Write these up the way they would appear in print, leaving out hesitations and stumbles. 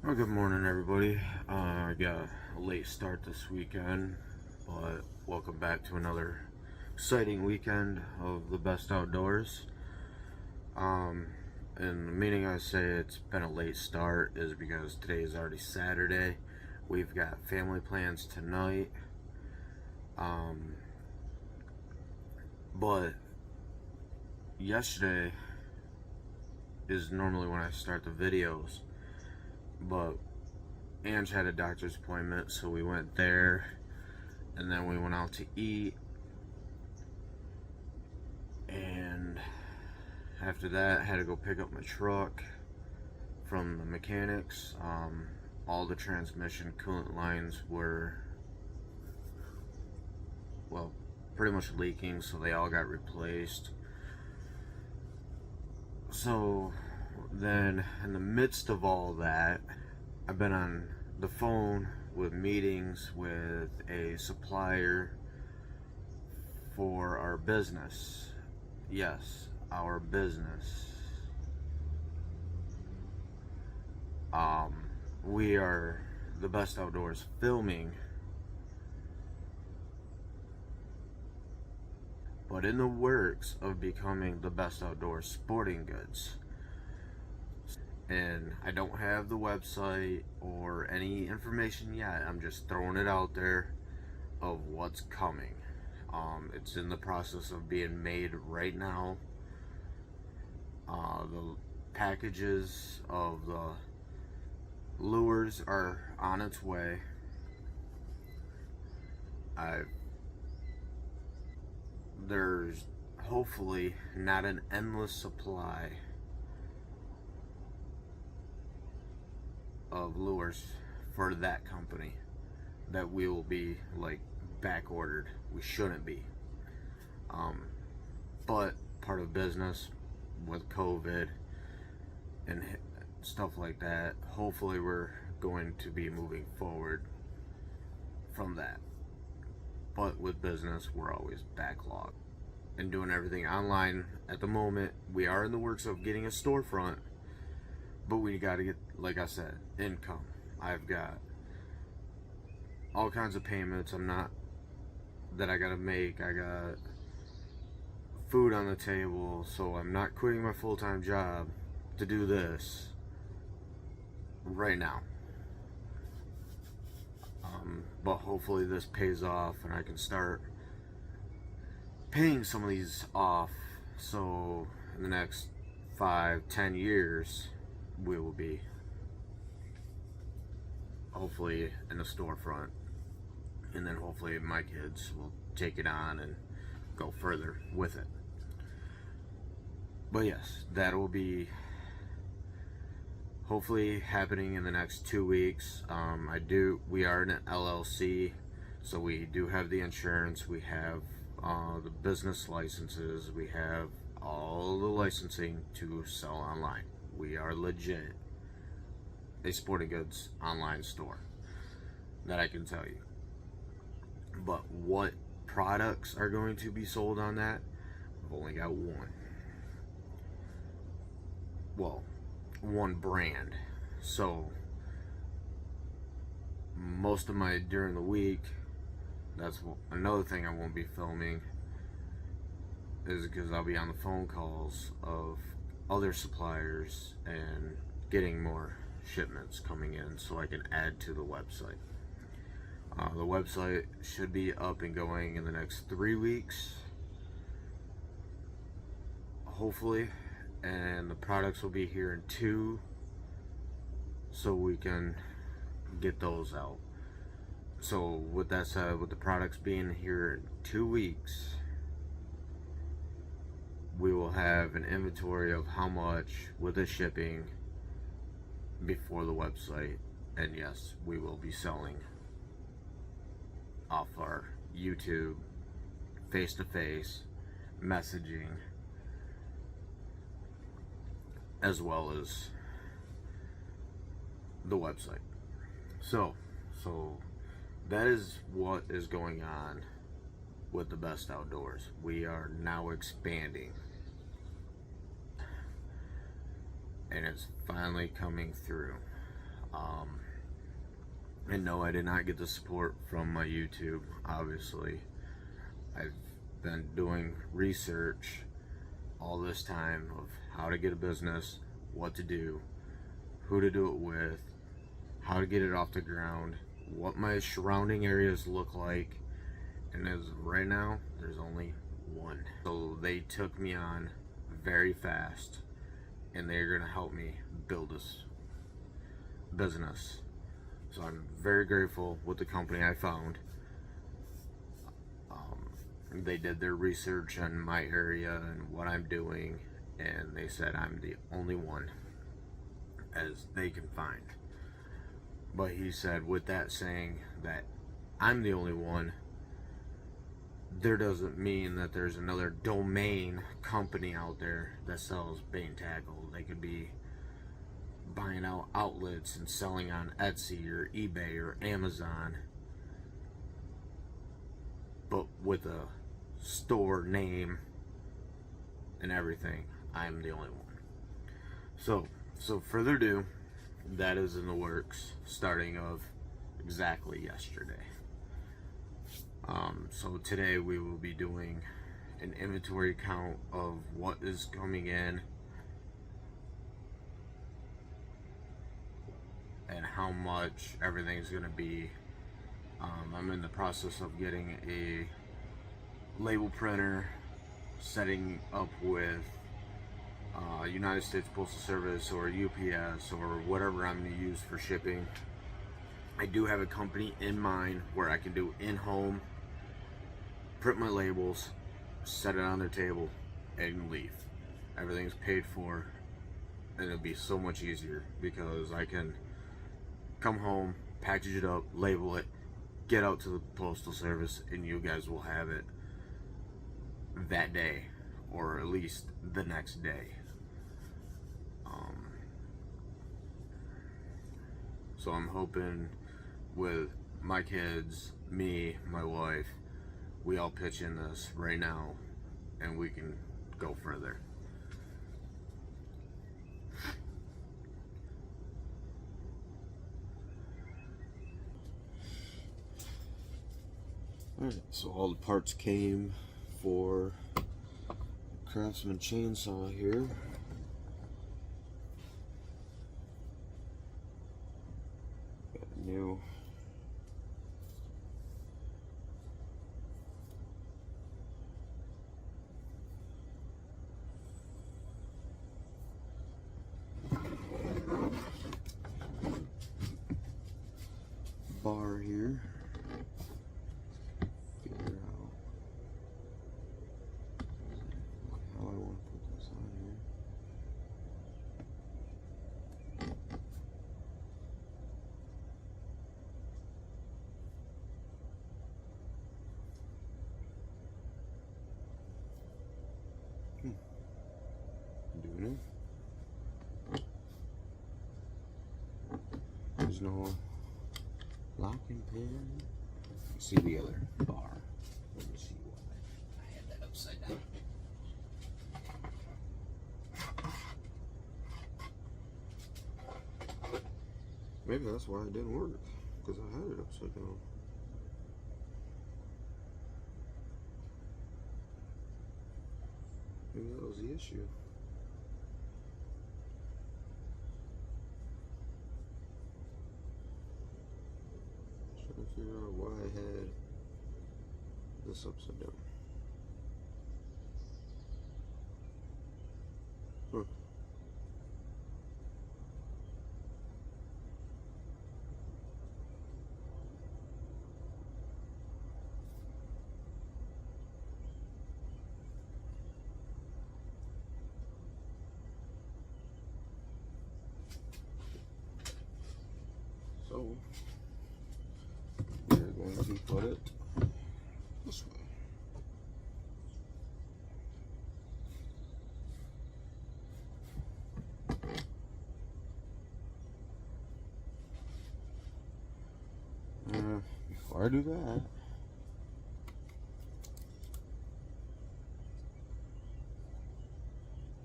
Well, good morning, everybody. I got a late start this weekend, but welcome back to another exciting weekend of the best outdoors. And the meaning I say it's been a late start is because today is already Saturday. We've got family plans tonight. But yesterday is normally when I start the videos. But Ange had a doctor's appointment, so we went there, and then we went out to eat, and after that had to go pick up my truck from the mechanics. All the transmission coolant lines were, well, pretty much leaking, so they all got replaced. So then, in the midst of all that, I've been on the phone with meetings with a supplier for our business. Yes, our business. We are the Best Outdoors Filming, but in the works of becoming the Best Outdoors Sporting Goods. And I don't have the website or any information yet. I'm just throwing it out there of what's coming. It's in the process of being made right now. The packages of the lures are on its way. There's hopefully not an endless supply of lures for that company that we will be like back ordered. We shouldn't be, but part of business with COVID and stuff like that, hopefully we're going to be moving forward from that. But with business, we're always backlogged and doing everything online at the moment. We are in the works of getting a storefront, but we got to get, like I said, income. I've got all kinds of payments that I gotta make. I got food on the table, so I'm not quitting my full-time job to do this right now. But hopefully this pays off and I can start paying some of these off, so in the next 5-10 years we will be hopefully in a storefront, and then hopefully my kids will take it on and go further with it. But yes, that will be hopefully happening in the next 2 weeks. We are in an LLC, so we do have the insurance, we have the business licenses, we have all the licensing to sell online. We are legit a sporting goods online store, that I can tell you. But what products are going to be sold on that, I've only got one. Well, one brand. So most of my during the week, that's another thing I won't be filming, is because I'll be on the phone calls of other suppliers and getting more shipments coming in so I can add to the website. The website should be up and going in the next 3 weeks, hopefully, and the products will be here in 2, so we can get those out. So with that said, with the products being here in 2 weeks, we will have an inventory of how much with the shipping before the website, and yes, we will be selling off our YouTube, face-to-face messaging, as well as the website. So that is what is going on with the Best Outdoors. We are now expanding, and it's finally coming through. Um, and no, I did not get the support from my YouTube, obviously. I've been doing research all this time of how to get a business, what to do, who to do it with, how to get it off the ground, what my surrounding areas look like, and as of right now, there's only one. So they took me on very fast, and they're gonna help me build this business. So I'm very grateful with the company I found. They did their research on my area and what I'm doing, and they said I'm the only one as they can find. But he said, with that saying that I'm the only one, there doesn't mean that there's another domain company out there that sells bait and tackle. They could be buying out outlets and selling on Etsy or eBay or Amazon, but with a store name and everything. I'm the only one. So further ado, that is in the works, starting of exactly yesterday. So today we will be doing an inventory count of what is coming in and how much everything's gonna be. I'm in the process of getting a label printer, setting up with United States Postal Service or UPS or whatever I'm going to use for shipping. I do have a company in mind where I can do in-home, print my labels, set it on their table, and leave. Everything's paid for, and it'll be so much easier because I can come home, package it up, label it, get out to the Postal Service, and you guys will have it that day, or at least the next day. So I'm hoping with my kids, me, my wife, we all pitch in this right now and we can go further. Alright, so all the parts came for Craftsman chainsaw here. Got a new bar here. Figure out how I want to put this on here. Doing it. There's no locking pin. You see the other bar. Let me see why I had that upside down. Maybe that's why it didn't work, because I had it upside down. Maybe that was the issue. Trying to figure out why I had this upside down. Huh. So we're going to put it this way. Before I do that,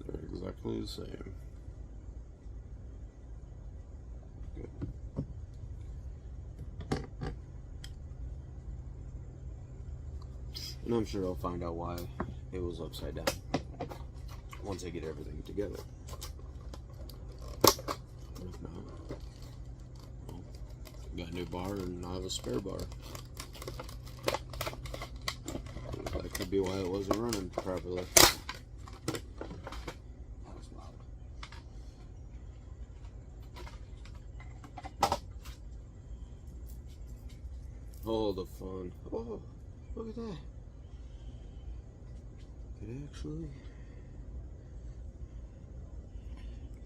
they're exactly the same. Good. And I'm sure I'll find out why it was upside down once I get everything together. If not, well, got a new bar and I have a spare bar. That could be why it wasn't running properly. Oh, the fun. Oh, look at that. It actually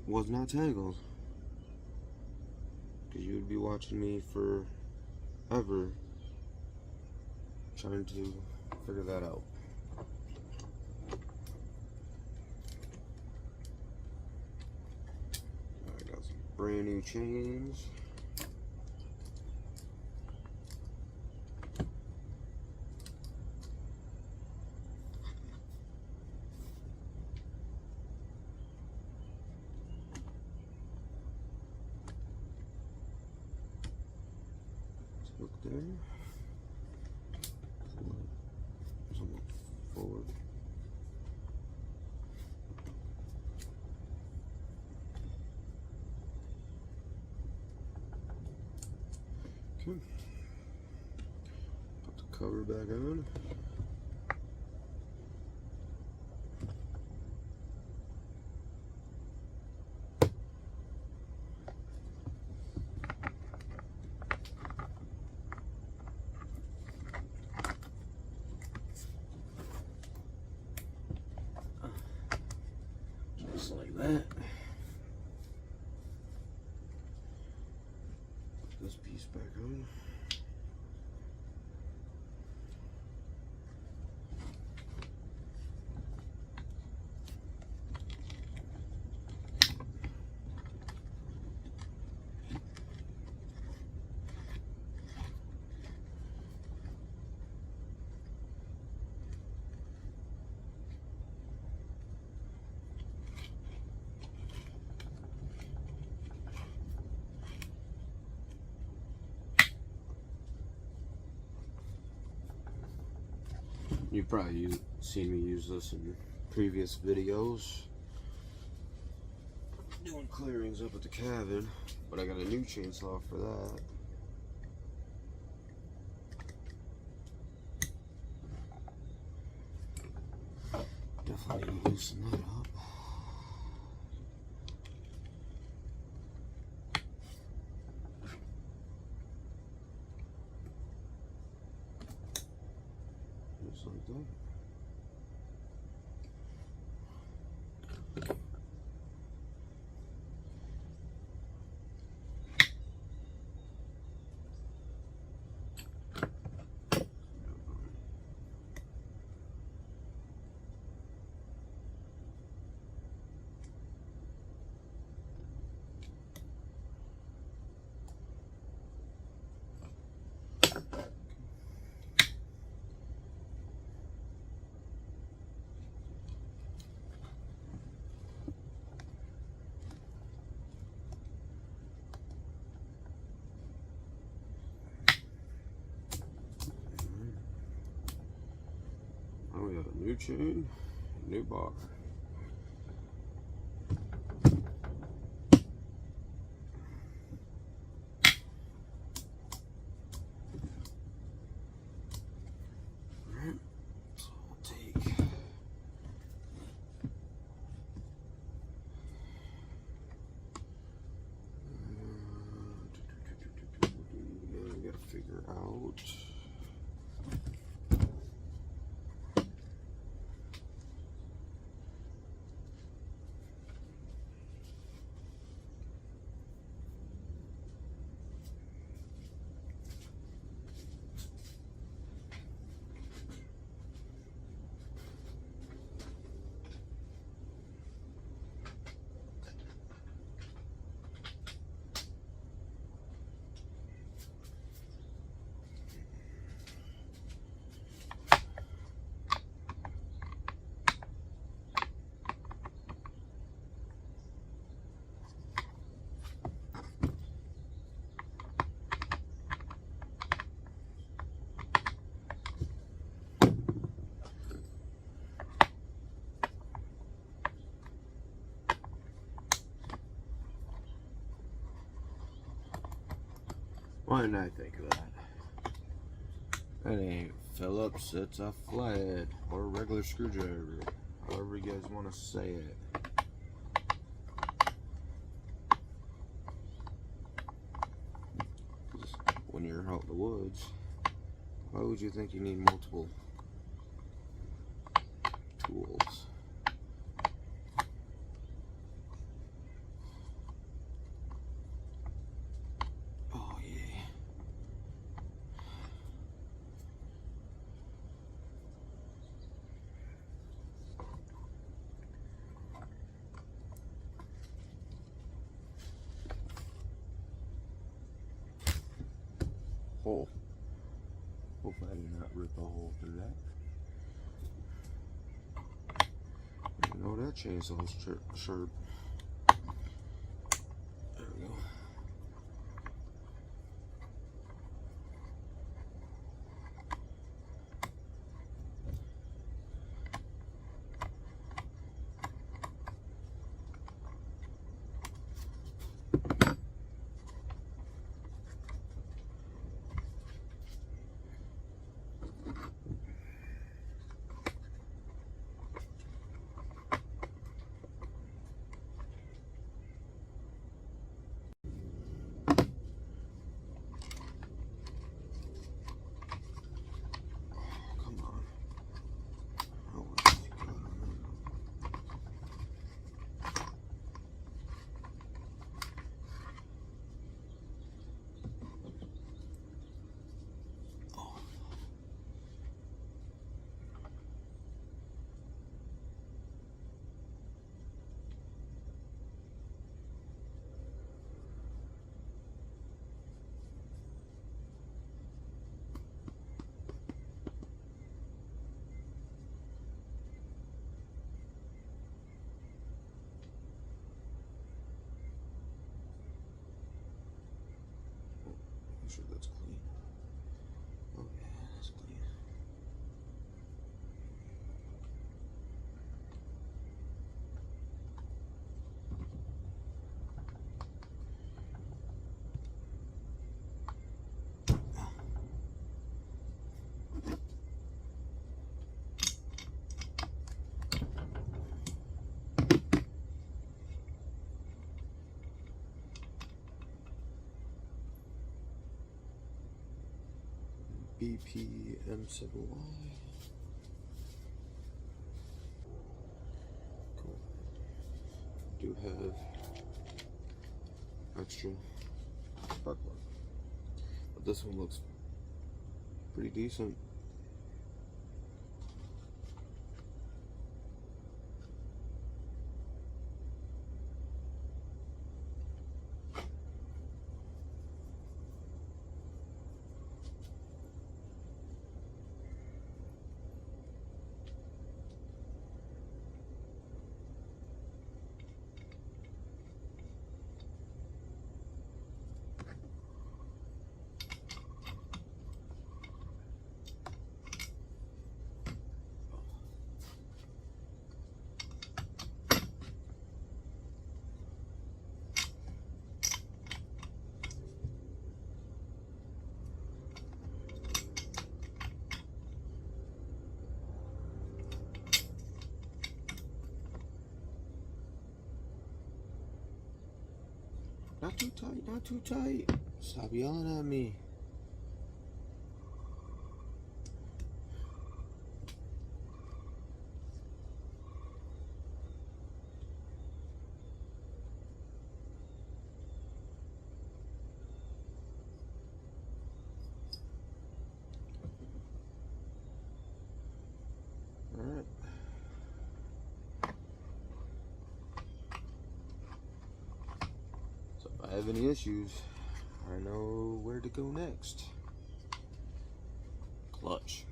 was not tangled. Because you would be watching me forever trying to figure that out. I got some brand new chains. Look there. Somewhat forward. Okay. Put the cover back on. Just like that. Put this piece back on. You've probably seen me use this in previous videos, doing clearings up at the cabin, but I got a new chainsaw for that. Definitely need to loosen that up. Just like that. Now we got a new chain, new bar. Alright, so I'll take I gotta figure out. Why didn't I think of that? That ain't Phillips, it's a flathead or a regular screwdriver, however you guys want to say it. When you're out in the woods, why would you think you need multiple tools? Oh yeah. Hole. Hope I did not rip a hole through that. You know that chainsaw's sharp. There we go. Make sure that's clean. Oh yeah, that's clean. BP M7Y. Cool. Do have extra spark plug, but this one looks pretty decent. Not too tight, not too tight. Stop yelling at me. Alright. So if I have any issues, I know where to go next. Clutch.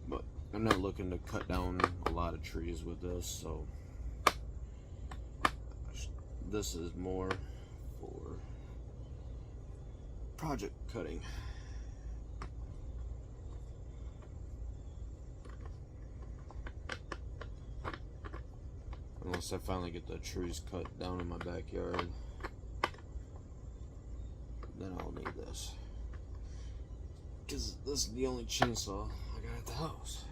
But I'm not looking to cut down a lot of trees with this, so this is more for project cutting. Unless I finally get the trees cut down in my backyard, then I'll need this. Because this is the only chainsaw I got at the house.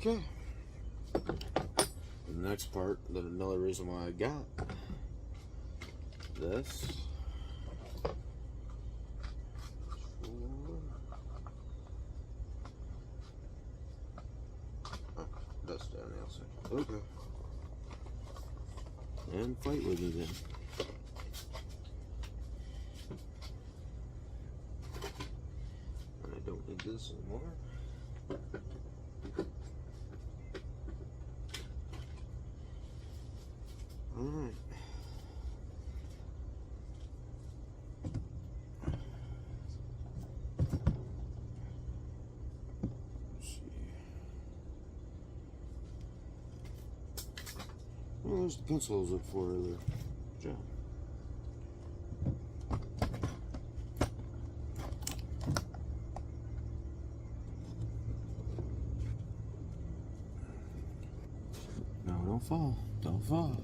Okay. The next part, then another reason why I got this. Oh, that's down the outside. Okay. And fight with me then. And I don't need this anymore. Alright. Let's see. Well, there's the pencil I was looking for earlier. Good job. No, don't fall. Don't fall.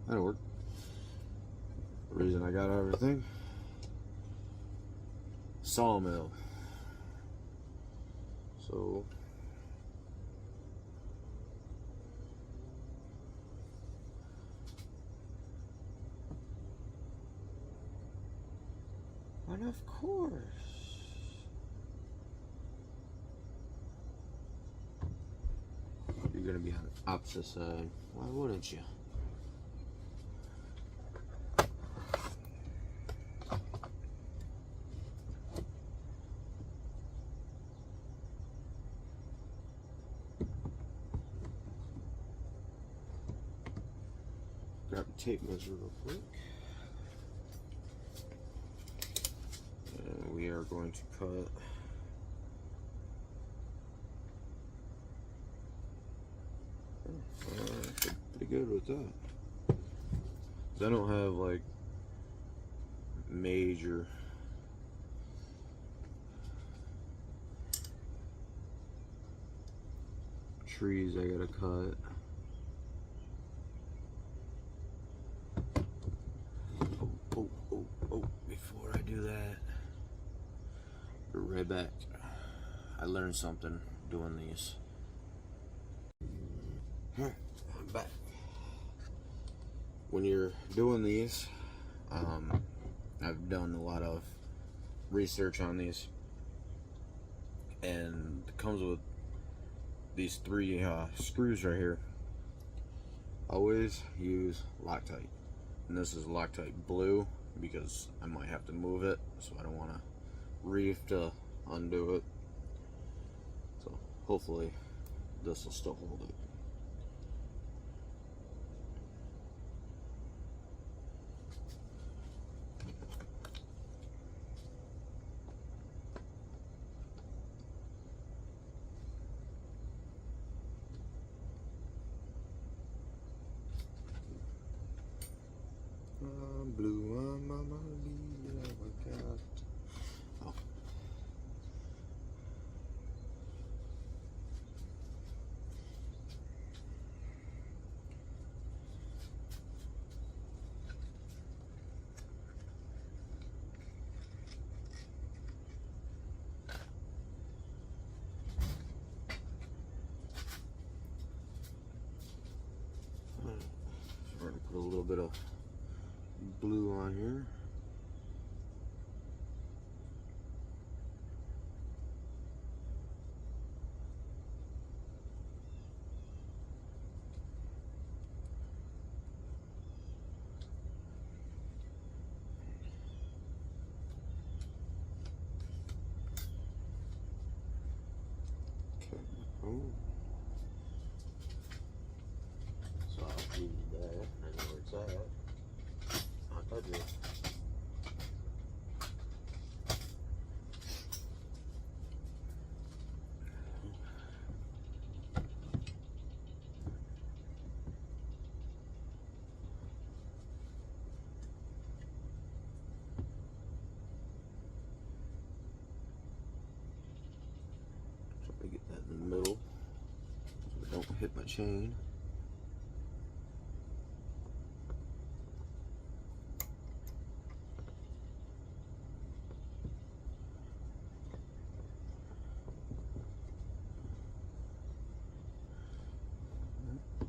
That'll work. The reason I got everything. Sawmill. So and of course. You're gonna be on the opposite side. Why wouldn't you? Grab a tape measure real quick. And we are going to cut pretty good with that. 'Cause I don't have like major trees I gotta cut. Before I do that, be right back. I learned something doing these. Alright, I'm back. When you're doing these, I've done a lot of research on these, and it comes with these three screws right here. Always use Loctite, and this is Loctite blue because I might have to move it, so I don't want to reef to undo it. So hopefully this will still hold it. Blue on my mind, I got. Oh. We're gonna put a little bit of blue on here. Okay. Oh. So I'll use that. I know where it's at. I'll touch it. Try to get that in the middle so it don't hit my chain.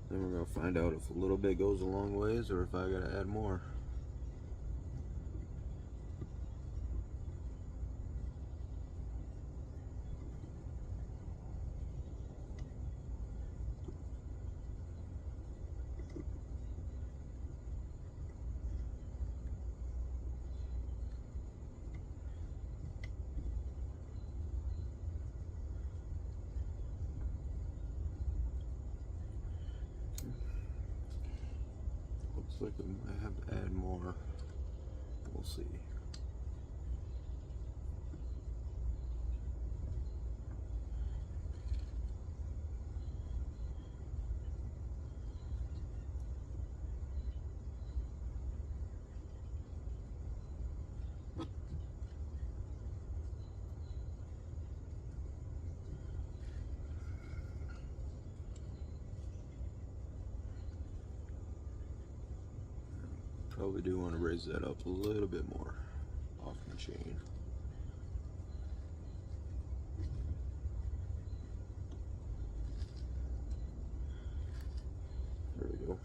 Then we're going to find out if a little bit goes a long ways or if I got to add more. Looks like I might have to add more. We'll see. Probably do want to raise that up a little bit more off my chain. There we go.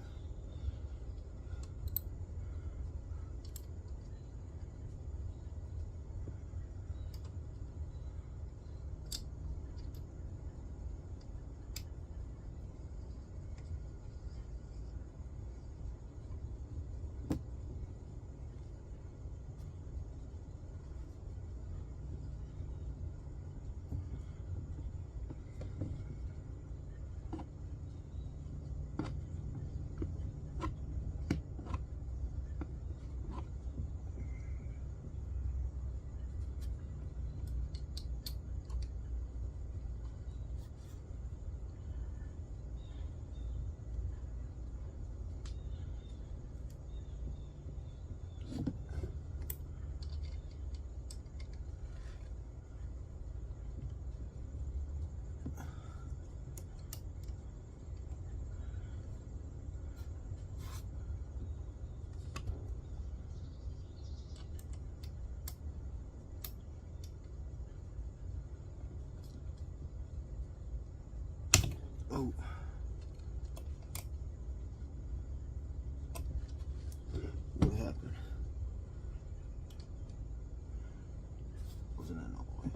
Oh. What happened? Wasn't in all the way.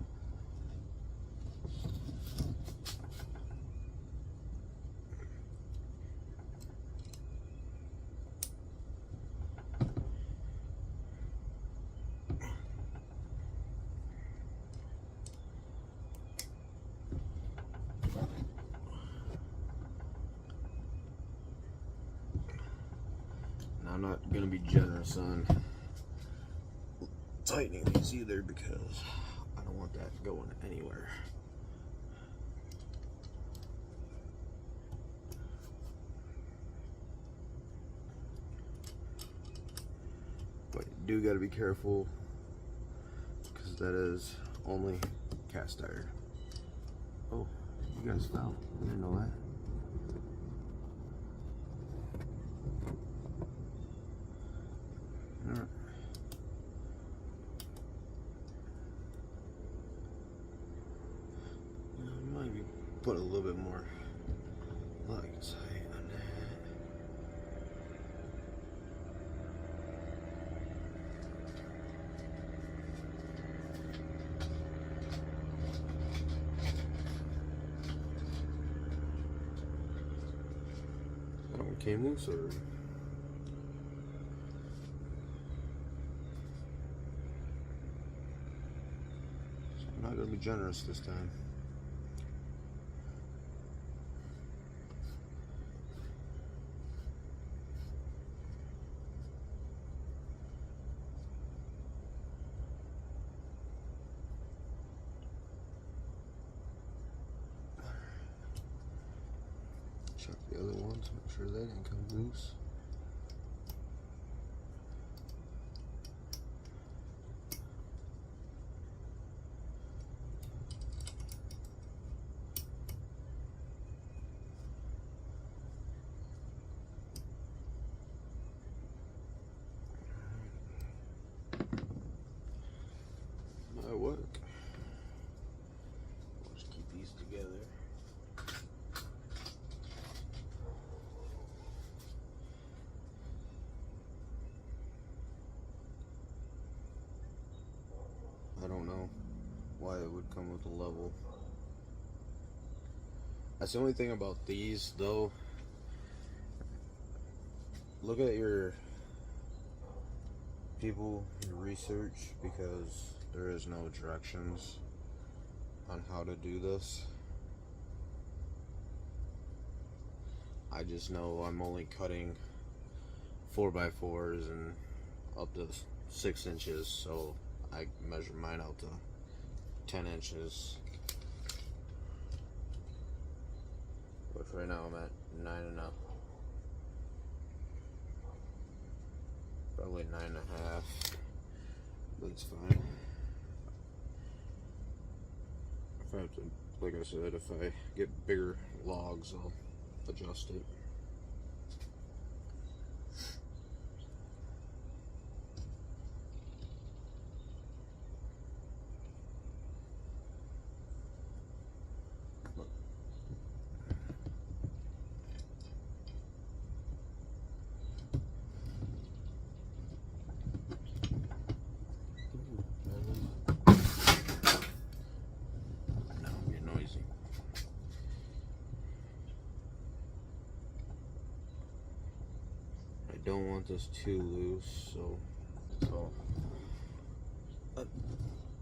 I'm not going to be generous on tightening these either because I don't want that going anywhere. But you do got to be careful because that is only cast iron. Oh, you guys fell. I didn't know that. Alright. Maybe put a little bit more lights on that. That one came loose already. I'm not going to be generous this time. Check the other ones, make sure they didn't come loose. Might work. We'll just keep these together. I don't know why it would come with a level. That's the only thing about these though. Look at your people, your research, because there is no directions on how to do this. I just know I'm only cutting 4x4s and up to 6 inches, so I measure mine out to 10 inches. Which right now I'm at 9.5. Probably 9.5. But it's fine. If I have to, like I said, if I get bigger logs, I'll adjust it. Don't want this too loose, so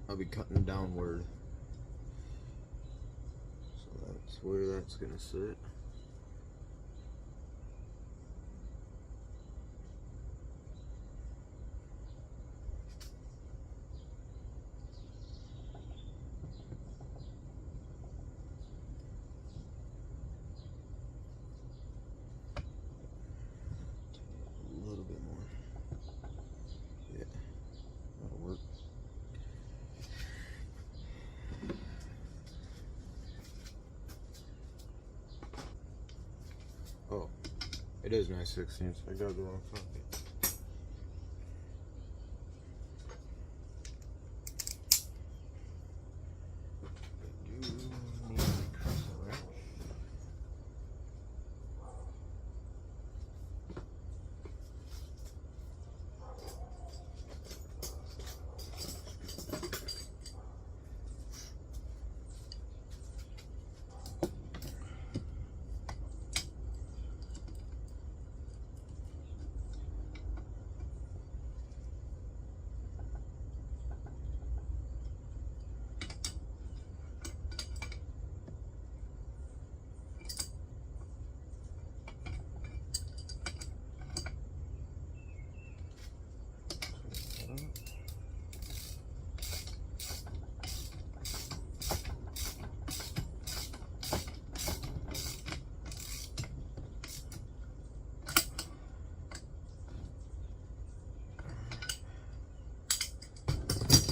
I'll be cutting downward, so that's where that's gonna sit. A little bit more. Yeah, that'll work. Oh, it is 9/16. I got the wrong copy.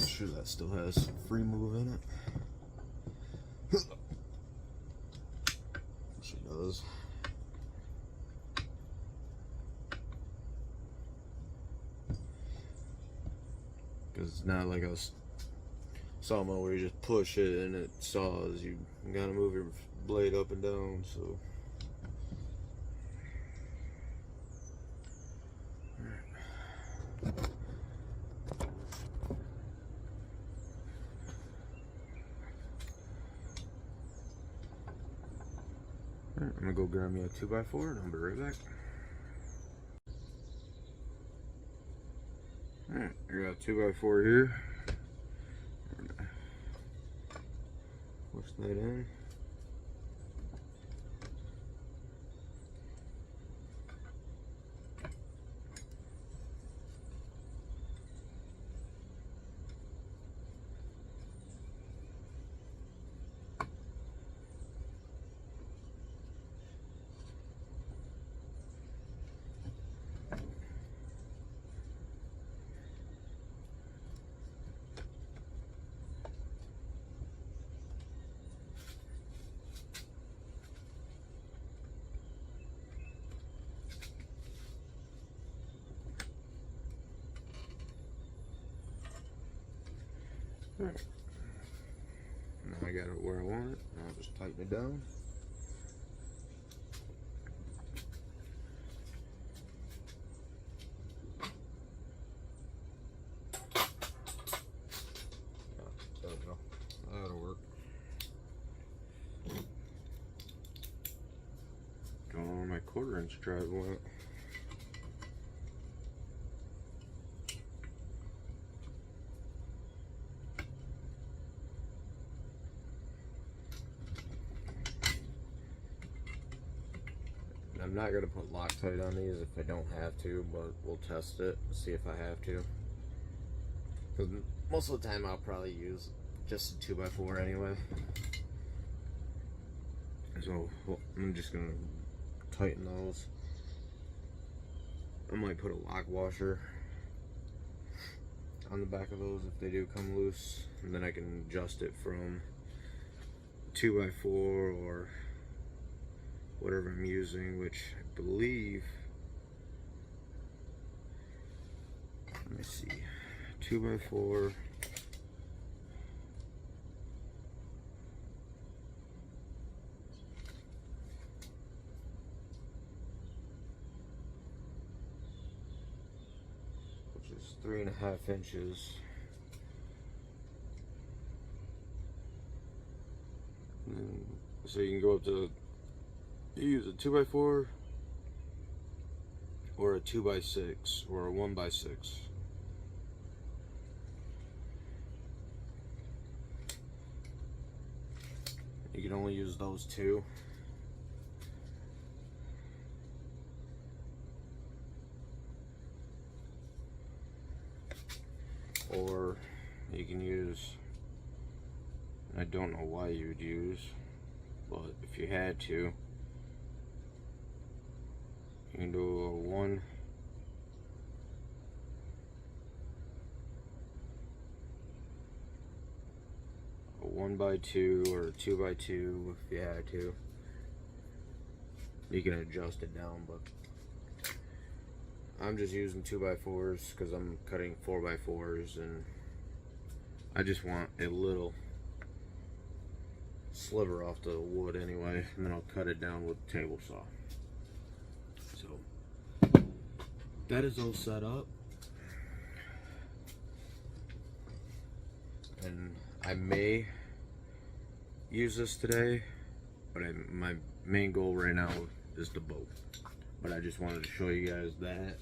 Sure that still has free move in it. She does. Because it's not like a sawmill where you just push it and it saws. You gotta move your blade up and down, so. I'm gonna go grab me a 2x4 and I'll be right back. Alright, I got a 2x4 here. Push that in. Alright. Now I got it where I want it. Now I'll just tighten it down. There we go. That'll work. Don't know where my 1/4-inch drive went. I'm not going to put Loctite on these if I don't have to, but we'll test it, see if I have to. Because most of the time I'll probably use just a 2x4 anyway. So I'm just going to tighten those. I might put a lock washer on the back of those if they do come loose, and then I can adjust it from 2x4 or whatever I'm using, which I believe, let me see, 2x4, which is 3.5 inches. So you can go up to, you use a 2x4 or a 2x6 or a 1x6. You can only use those two. Or you can use, I don't know why you would use, but if you had to, you can do a 1x2 or a 2x2 if you had to. You can adjust it down, but I'm just using 2x4s because I'm cutting 4x4s, and I just want a little sliver off the wood anyway, and then I'll cut it down with a table saw. So that is all set up, and I may use this today, but my main goal right now is the boat. But I just wanted to show you guys that.